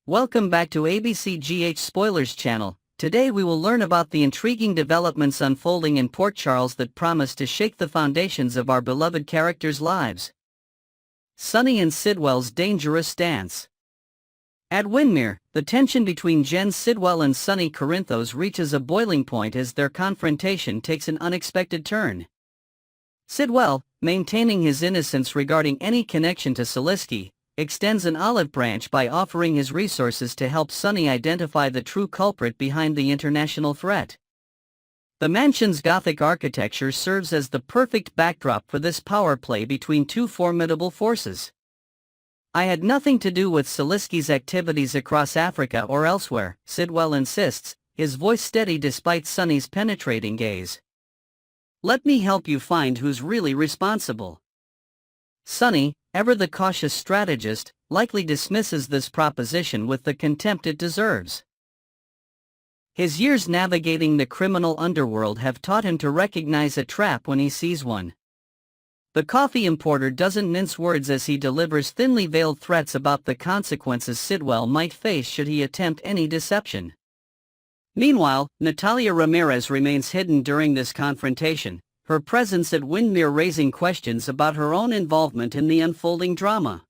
Welcome back to ABCGH Spoilers channel. Today we will learn about the intriguing developments unfolding in Port Charles that promise to shake the foundations of our beloved characters' lives. Sunny and Sidwell's dangerous stance. At Windermere, the tension between Jen Sidwell and Sunny Corinthos reaches a boiling point as their confrontation takes an unexpected turn. Sidwell, maintaining his innocence regarding any connection to Salisky, extends an olive branch by offering his resources to help Sunny identify the true culprit behind the international threat. The mansion's Gothic architecture serves as the perfect backdrop for this power play between two formidable forces. "I had nothing to do with Salisky's activities across Africa or elsewhere," Sidwell insists, his voice steady despite Sunny's penetrating gaze. "Let me help you find who's really responsible." Sunny, ever the cautious strategist, likely dismisses this proposition with the contempt it deserves. His years navigating the criminal underworld have taught him to recognize a trap when he sees one. The coffee importer doesn't mince words as he delivers thinly veiled threats about the consequences Sidwell might face should he attempt any deception. Meanwhile, Natalia Ramirez remains hidden during this confrontation, her presence at Windermere raising questions about her own involvement in the unfolding drama.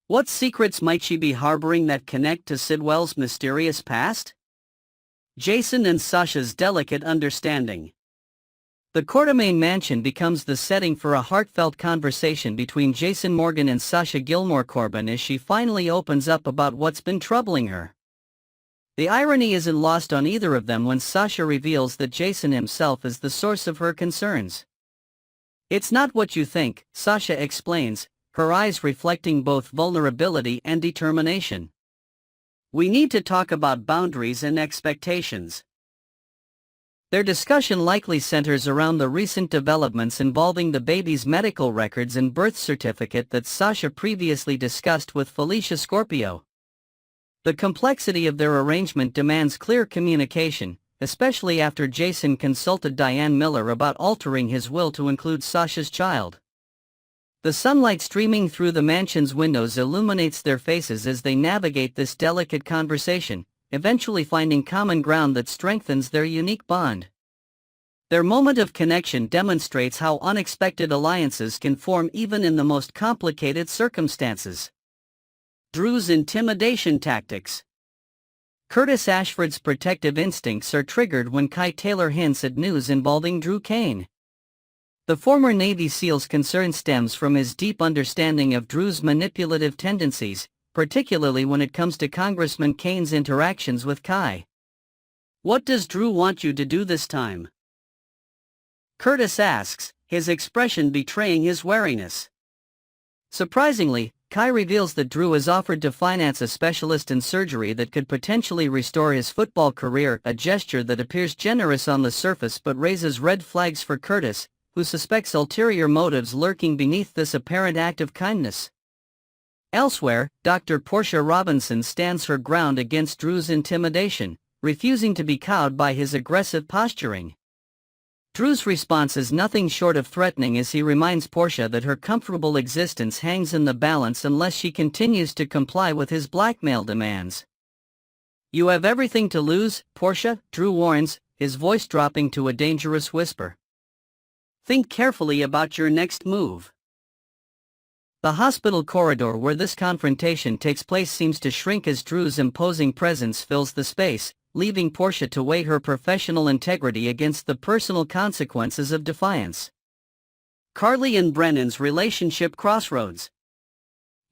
What secrets might she be harboring that connect to Sidwell's mysterious past? Jason and Sasha's delicate understanding. The Quartermain mansion becomes the setting for a heartfelt conversation between Jason Morgan and Sasha Gilmore Corbin as she finally opens up about what's been troubling her. The irony isn't lost on either of them when Sasha reveals that Jason himself is the source of her concerns. "It's not what you think," Sasha explains, her eyes reflecting both vulnerability and determination. "We need to talk about boundaries and expectations." Their discussion likely centers around the recent developments involving the baby's medical records and birth certificate that Sasha previously discussed with Felicia Scorpio. The complexity of their arrangement demands clear communication, especially after Jason consulted Diane Miller about altering his will to include Sasha's child. The sunlight streaming through the mansion's windows illuminates their faces as they navigate this delicate conversation, eventually finding common ground that strengthens their unique bond. Their moment of connection demonstrates how unexpected alliances can form even in the most complicated circumstances. Drew's intimidation tactics. Curtis Ashford's protective instincts are triggered when Kai Taylor hints at news involving Drew Kane. The former Navy SEAL's concern stems from his deep understanding of Drew's manipulative tendencies, particularly when it comes to Congressman Kane's interactions with Kai. "What does Drew want you to do this time?" Curtis asks, his expression betraying his wariness. Surprisingly, Kai reveals that Drew has offered to finance a specialist in surgery that could potentially restore his football career, a gesture that appears generous on the surface but raises red flags for Curtis, who suspects ulterior motives lurking beneath this apparent act of kindness. Elsewhere, Dr. Portia Robinson stands her ground against Drew's intimidation, refusing to be cowed by his aggressive posturing. Drew's response is nothing short of threatening as he reminds Portia that her comfortable existence hangs in the balance unless she continues to comply with his blackmail demands. "You have everything to lose, Portia," Drew warns, his voice dropping to a dangerous whisper. "Think carefully about your next move." The hospital corridor where this confrontation takes place seems to shrink as Drew's imposing presence fills the space, leaving Portia to weigh her professional integrity against the personal consequences of defiance. Carly and Brennan's relationship crossroads.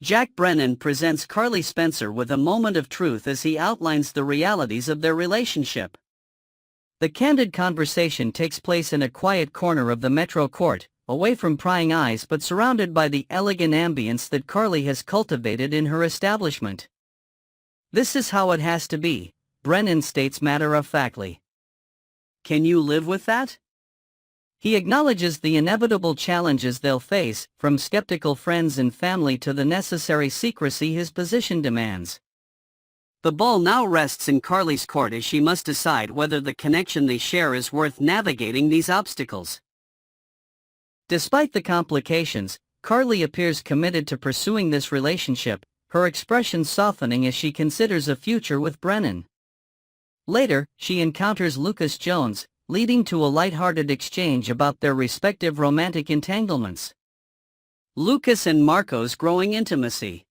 Jack Brennan presents Carly Spencer with a moment of truth as he outlines the realities of their relationship. The candid conversation takes place in a quiet corner of the Metro Court, away from prying eyes but surrounded by the elegant ambience that Carly has cultivated in her establishment. "This is how it has to be," Brennan states matter-of-factly. "Can you live with that?" He acknowledges the inevitable challenges they'll face, from skeptical friends and family to the necessary secrecy his position demands. The ball now rests in Carly's court as she must decide whether the connection they share is worth navigating these obstacles. Despite the complications, Carly appears committed to pursuing this relationship, her expression softening as she considers a future with Brennan. Later, she encounters Lucas Jones, leading to a light-hearted exchange about their respective romantic entanglements. Lucas and Marco's growing intimacy.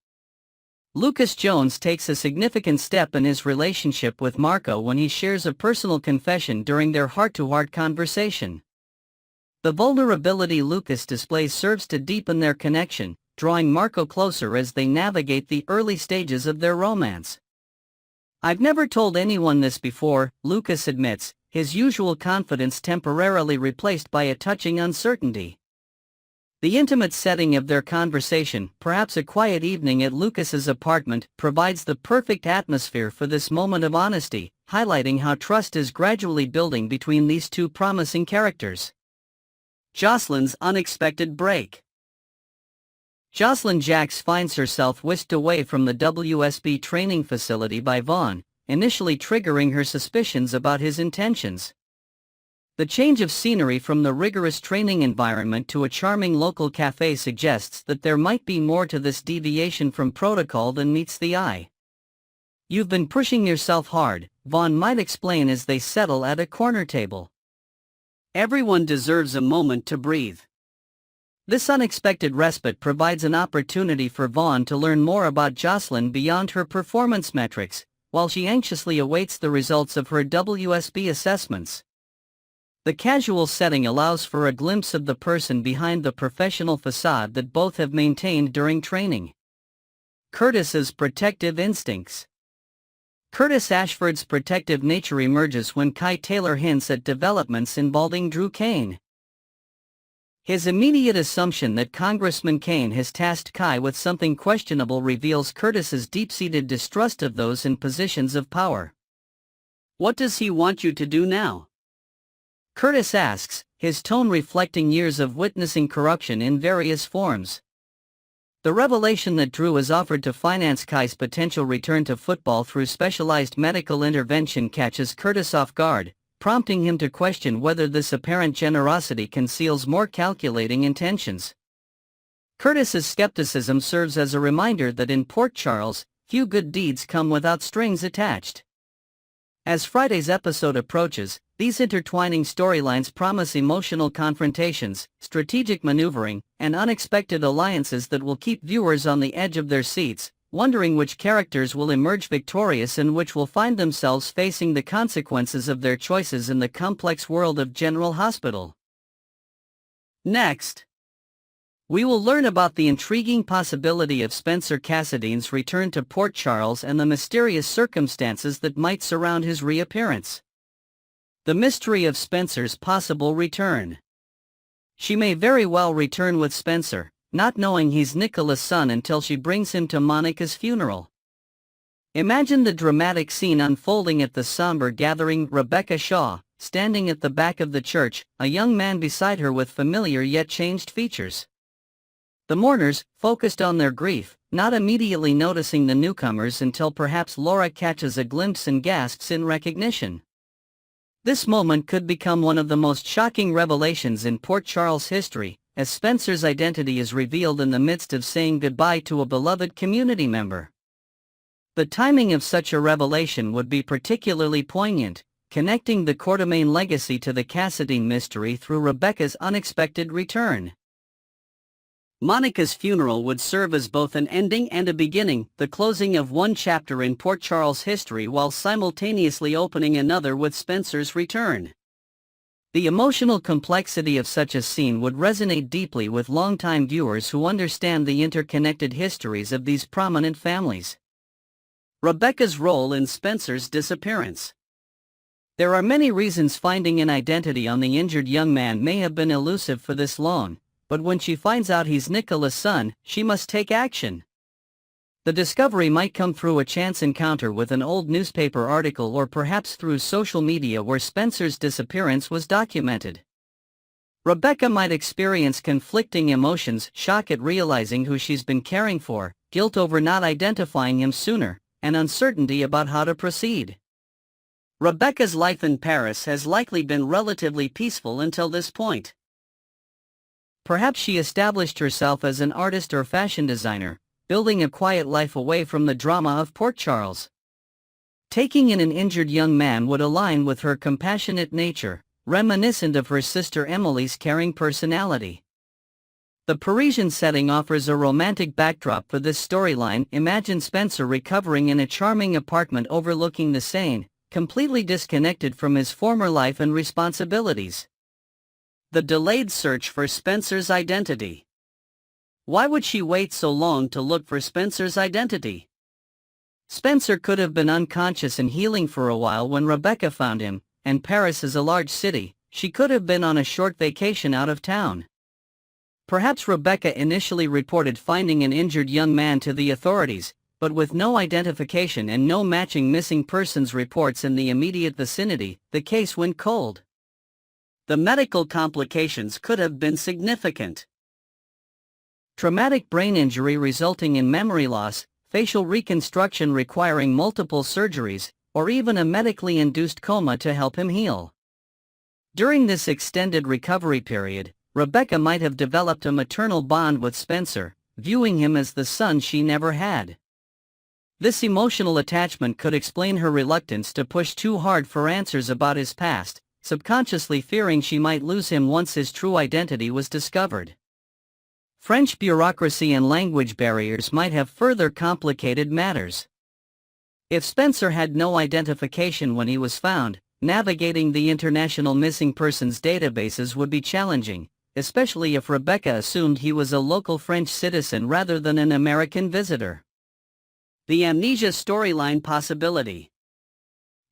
Lucas Jones takes a significant step in his relationship with Marco when he shares a personal confession during their heart-to-heart conversation. The vulnerability Lucas displays serves to deepen their connection, drawing Marco closer as they navigate the early stages of their romance. "I've never told anyone this before," Lucas admits, his usual confidence temporarily replaced by a touching uncertainty. The intimate setting of their conversation, perhaps a quiet evening at Lucas's apartment, provides the perfect atmosphere for this moment of honesty, highlighting how trust is gradually building between these two promising characters. Jocelyn's unexpected break. Jocelyn Jacks finds herself whisked away from the WSB training facility by Vaughn, initially triggering her suspicions about his intentions. The change of scenery from the rigorous training environment to a charming local cafe suggests that there might be more to this deviation from protocol than meets the eye. "You've been pushing yourself hard," Vaughn might explain as they settle at a corner table. Everyone deserves a moment to breathe. This unexpected respite provides an opportunity for Vaughn to learn more about Jocelyn beyond her performance metrics, while she anxiously awaits the results of her WSB assessments. The casual setting allows for a glimpse of the person behind the professional facade that both have maintained during training. Curtis's protective instincts. Curtis Ashford's protective nature emerges when Kai Taylor hints at developments involving Drew Kane. His immediate assumption that Congressman Kane has tasked Kai with something questionable reveals Curtis's deep-seated distrust of those in positions of power. "What does he want you to do now?" Curtis asks, his tone reflecting years of witnessing corruption in various forms. The revelation that Drew has offered to finance Kai's potential return to football through specialized medical intervention catches Curtis off guard, prompting him to question whether this apparent generosity conceals more calculating intentions. Curtis's skepticism serves as a reminder that in Port Charles, few good deeds come without strings attached. As Friday's episode approaches, these intertwining storylines promise emotional confrontations, strategic maneuvering, and unexpected alliances that will keep viewers on the edge of their seats, wondering which characters will emerge victorious and which will find themselves facing the consequences of their choices in the complex world of General Hospital. Next, we will learn about the intriguing possibility of Spencer Cassidy's return to Port Charles and the mysterious circumstances that might surround his reappearance. The mystery of Spencer's possible return. She may very well return with Spencer, not knowing he's Nicola's son until she brings him to Monica's funeral. Imagine the dramatic scene unfolding at the somber gathering. Rebecca Shaw, standing at the back of the church, a young man beside her with familiar yet changed features. The mourners, focused on their grief, not immediately noticing the newcomers until perhaps Laura catches a glimpse and gasps in recognition. This moment could become one of the most shocking revelations in Port Charles history, as Spencer's identity is revealed in the midst of saying goodbye to a beloved community member. The timing of such a revelation would be particularly poignant, connecting the Quartermain legacy to the Cassidy mystery through Rebecca's unexpected return. Monica's funeral would serve as both an ending and a beginning, the closing of one chapter in Port Charles history while simultaneously opening another with Spencer's return. The emotional complexity of such a scene would resonate deeply with longtime viewers who understand the interconnected histories of these prominent families. Rebecca's role in Spencer's disappearance. There are many reasons finding an identity on the injured young man may have been elusive for this long, but when she finds out he's Nicola's son, she must take action. The discovery might come through a chance encounter with an old newspaper article or perhaps through social media where Spencer's disappearance was documented. Rebecca might experience conflicting emotions, shock at realizing who she's been caring for, guilt over not identifying him sooner, and uncertainty about how to proceed. Rebecca's life in Paris has likely been relatively peaceful until this point. Perhaps she established herself as an artist or fashion designer, building a quiet life away from the drama of Port Charles. Taking in an injured young man would align with her compassionate nature, reminiscent of her sister Emily's caring personality. The Parisian setting offers a romantic backdrop for this storyline. Imagine Spencer recovering in a charming apartment overlooking the Seine, completely disconnected from his former life and responsibilities. The delayed search for Spencer's identity. Why would she wait so long to look for Spencer's identity? Spencer could have been unconscious and healing for a while when Rebecca found him, and Paris is a large city. She could have been on a short vacation out of town. Perhaps Rebecca initially reported finding an injured young man to the authorities, but with no identification and no matching missing persons reports in the immediate vicinity, the case went cold. The medical complications could have been significant. Traumatic brain injury resulting in memory loss, facial reconstruction requiring multiple surgeries, or even a medically induced coma to help him heal. During this extended recovery period, Rebecca might have developed a maternal bond with Spencer, viewing him as the son she never had. This emotional attachment could explain her reluctance to push too hard for answers about his past, subconsciously fearing she might lose him once his true identity was discovered. French bureaucracy and language barriers might have further complicated matters. If Spencer had no identification when he was found, navigating the international missing persons databases would be challenging, especially if Rebecca assumed he was a local French citizen rather than an American visitor. The amnesia storyline possibility.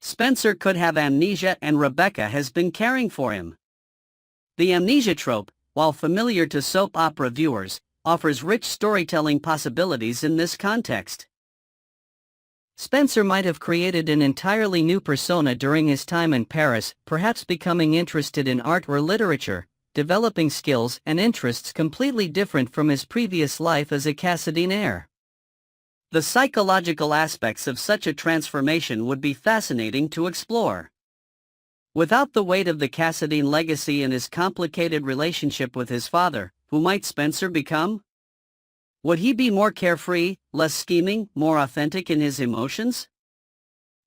Spencer could have amnesia and Rebecca has been caring for him. The amnesia trope, while familiar to soap opera viewers, offers rich storytelling possibilities in this context. Spencer might have created an entirely new persona during his time in Paris, perhaps becoming interested in art or literature, developing skills and interests completely different from his previous life as a Cassadine. The psychological aspects of such a transformation would be fascinating to explore. Without the weight of the Cassadine legacy and his complicated relationship with his father, who might Spencer become? Would he be more carefree, less scheming, more authentic in his emotions?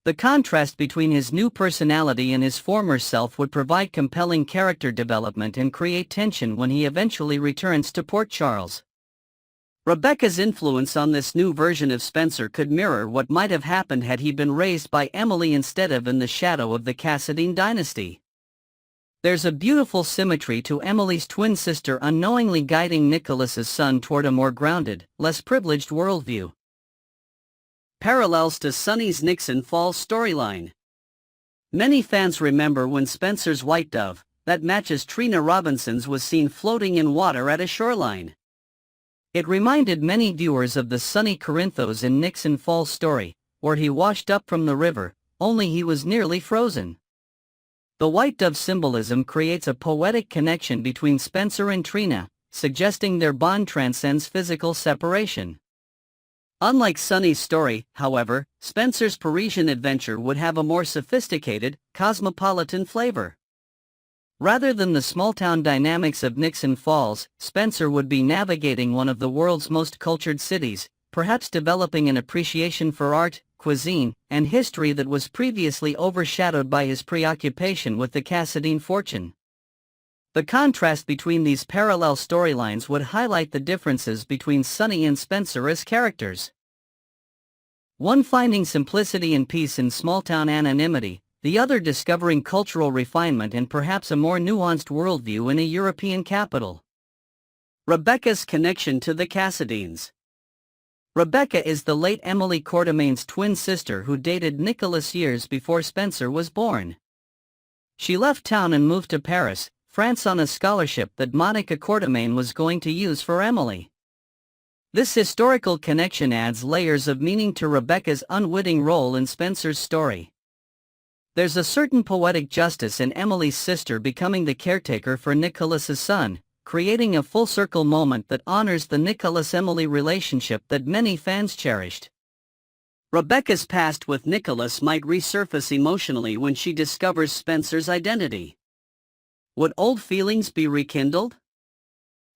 The contrast between his new personality and his former self would provide compelling character development and create tension when he eventually returns to Port Charles. Rebecca's influence on this new version of Spencer could mirror what might have happened had he been raised by Emily instead of in the shadow of the Cassadine dynasty. There's a beautiful symmetry to Emily's twin sister unknowingly guiding Nicholas's son toward a more grounded, less privileged worldview. Parallels to Sonny's Nixon Falls storyline. Many fans remember when Spencer's White Dove, that matches Trina Robinson's, was seen floating in water at a shoreline. It reminded many viewers of the Sonny Corinthos in Nixon Falls story, where he washed up from the river, only he was nearly frozen. The White Dove symbolism creates a poetic connection between Spencer and Trina, suggesting their bond transcends physical separation. Unlike Sonny's story, however, Spencer's Parisian adventure would have a more sophisticated, cosmopolitan flavor. Rather than the small-town dynamics of Nixon Falls, Spencer would be navigating one of the world's most cultured cities, perhaps developing an appreciation for art, cuisine, and history that was previously overshadowed by his preoccupation with the Cassadine fortune. The contrast between these parallel storylines would highlight the differences between Sonny and Spencer as characters. One finding simplicity and peace in small-town anonymity, the other discovering cultural refinement and perhaps a more nuanced worldview in a European capital. Rebecca's connection to the Cassadines. Rebecca is the late Emily Courtemaine's twin sister who dated Nicholas years before Spencer was born. She left town and moved to Paris, France on a scholarship that Monica Courtemaine was going to use for Emily. This historical connection adds layers of meaning to Rebecca's unwitting role in Spencer's story. There's a certain poetic justice in Emily's sister becoming the caretaker for Nicholas's son, creating a full-circle moment that honors the Nicholas-Emily relationship that many fans cherished. Rebecca's past with Nicholas might resurface emotionally when she discovers Spencer's identity. Would old feelings be rekindled?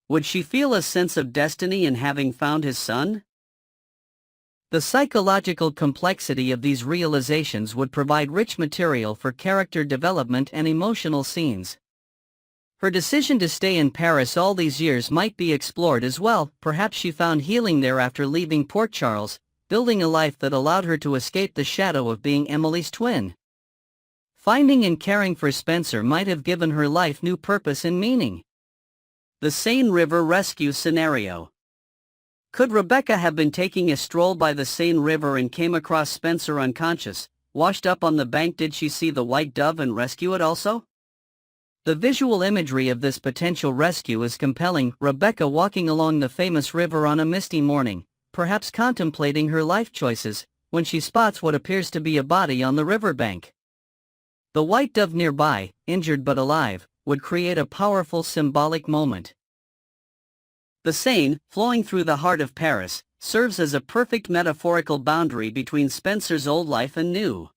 Would she feel a sense of destiny in having found his son? The psychological complexity of these realizations would provide rich material for character development and emotional scenes. Her decision to stay in Paris all these years might be explored as well. Perhaps she found healing there after leaving Port Charles, building a life that allowed her to escape the shadow of being Emily's twin. Finding and caring for Spencer might have given her life new purpose and meaning. The Seine River Rescue Scenario. Could Rebecca have been taking a stroll by the Seine River and came across Spencer unconscious, washed up on the bank? Did she see the white dove and rescue it also? The visual imagery of this potential rescue is compelling. Rebecca walking along the famous river on a misty morning, perhaps contemplating her life choices, when she spots what appears to be a body on the riverbank. The white dove nearby, injured but alive, would create a powerful symbolic moment. The Seine, flowing through the heart of Paris, serves as a perfect metaphorical boundary between Spencer's old life and new.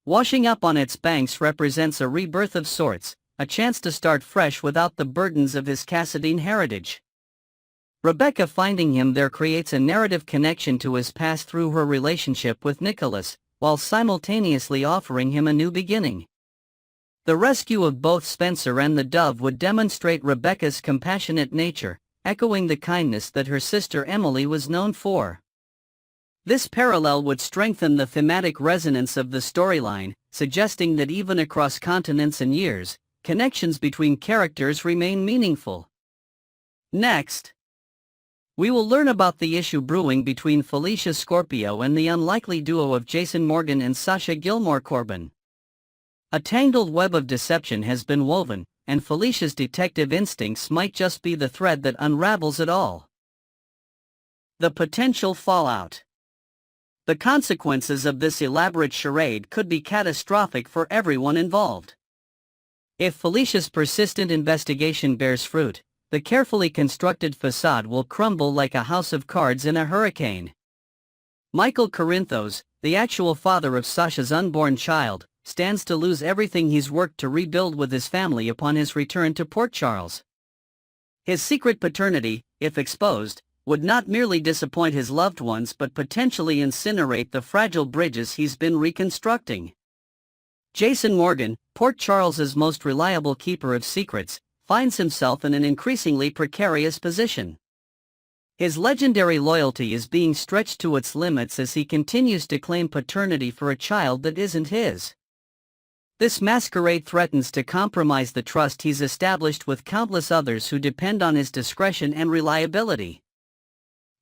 Washing up on its banks represents a rebirth of sorts, a chance to start fresh without the burdens of his Cassadine heritage. Rebecca finding him there creates a narrative connection to his past through her relationship with Nicholas, while simultaneously offering him a new beginning. The rescue of both Spencer and the dove would demonstrate Rebecca's compassionate nature, echoing the kindness that her sister Emily was known for. This parallel would strengthen the thematic resonance of the storyline, suggesting that even across continents and years, connections between characters remain meaningful. Next, we will learn about the issue brewing between Felicia Scorpio and the unlikely duo of Jason Morgan and Sasha Gilmore Corbin. A tangled web of deception has been woven, and Felicia's detective instincts might just be the thread that unravels it all. The potential fallout. The consequences of this elaborate charade could be catastrophic for everyone involved. If Felicia's persistent investigation bears fruit, the carefully constructed facade will crumble like a house of cards in a hurricane. Michael Corinthos, the actual father of Sasha's unborn child, stands to lose everything he's worked to rebuild with his family upon his return to Port Charles. His secret paternity, if exposed, would not merely disappoint his loved ones but potentially incinerate the fragile bridges he's been reconstructing. Jason Morgan, Port Charles's most reliable keeper of secrets, finds himself in an increasingly precarious position. His legendary loyalty is being stretched to its limits as he continues to claim paternity for a child that isn't his. This masquerade threatens to compromise the trust he's established with countless others who depend on his discretion and reliability.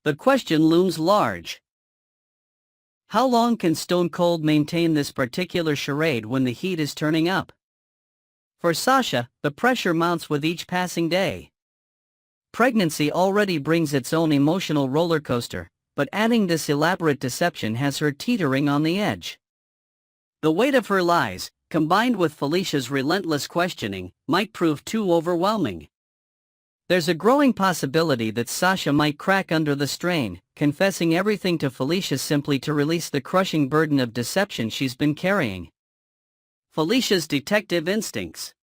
The question looms large. How long can Stone Cold maintain this particular charade when the heat is turning up? For Sasha, the pressure mounts with each passing day. Pregnancy already brings its own emotional roller coaster, but adding this elaborate deception has her teetering on the edge. The weight of her lies, combined with Felicia's relentless questioning, might prove too overwhelming. There's a growing possibility that Sasha might crack under the strain, confessing everything to Felicia simply to release the crushing burden of deception she's been carrying. Felicia's detective instincts.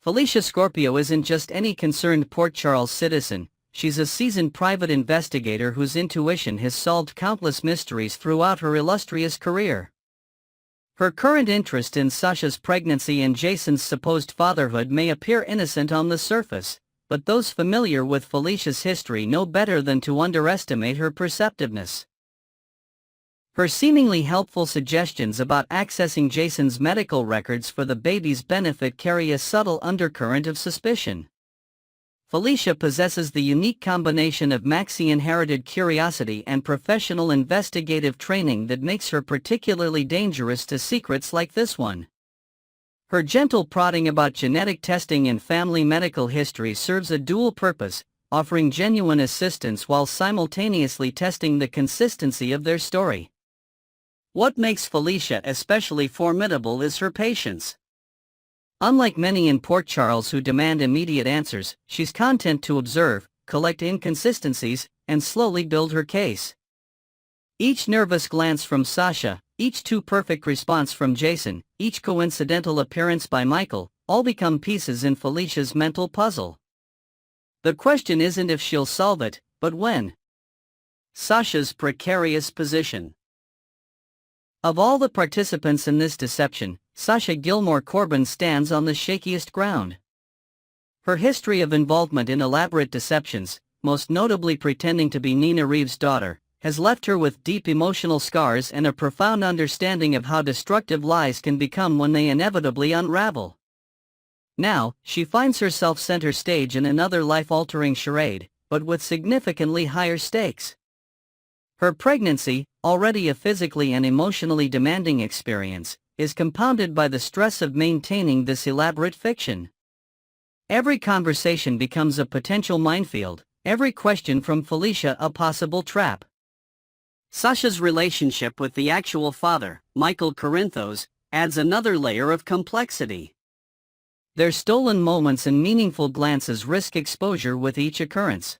Felicia Scorpio isn't just any concerned Port Charles citizen, she's a seasoned private investigator whose intuition has solved countless mysteries throughout her illustrious career. Her current interest in Sasha's pregnancy and Jason's supposed fatherhood may appear innocent on the surface, but those familiar with Felicia's history know better than to underestimate her perceptiveness. Her seemingly helpful suggestions about accessing Jason's medical records for the baby's benefit carry a subtle undercurrent of suspicion. Felicia possesses the unique combination of Maxi-inherited curiosity and professional investigative training that makes her particularly dangerous to secrets like this one. Her gentle prodding about genetic testing and family medical history serves a dual purpose, offering genuine assistance while simultaneously testing the consistency of their story. What makes Felicia especially formidable is her patience. Unlike many in Port Charles who demand immediate answers, she's content to observe, collect inconsistencies, and slowly build her case. Each nervous glance from Sasha, each too-perfect response from Jason, each coincidental appearance by Michael, all become pieces in Felicia's mental puzzle. The question isn't if she'll solve it, but when. Sasha's precarious position. Of all the participants in this deception, Sasha Gilmore Corbin stands on the shakiest ground. Her history of involvement in elaborate deceptions, most notably pretending to be Nina Reeves' daughter, has left her with deep emotional scars and a profound understanding of how destructive lies can become when they inevitably unravel. Now, she finds herself center stage in another life-altering charade, but with significantly higher stakes. Her pregnancy, already a physically and emotionally demanding experience, is compounded by the stress of maintaining this elaborate fiction. Every conversation becomes a potential minefield, every question from Felicia a possible trap. Sasha's relationship with the actual father, Michael Corinthos, adds another layer of complexity. Their stolen moments and meaningful glances risk exposure with each occurrence.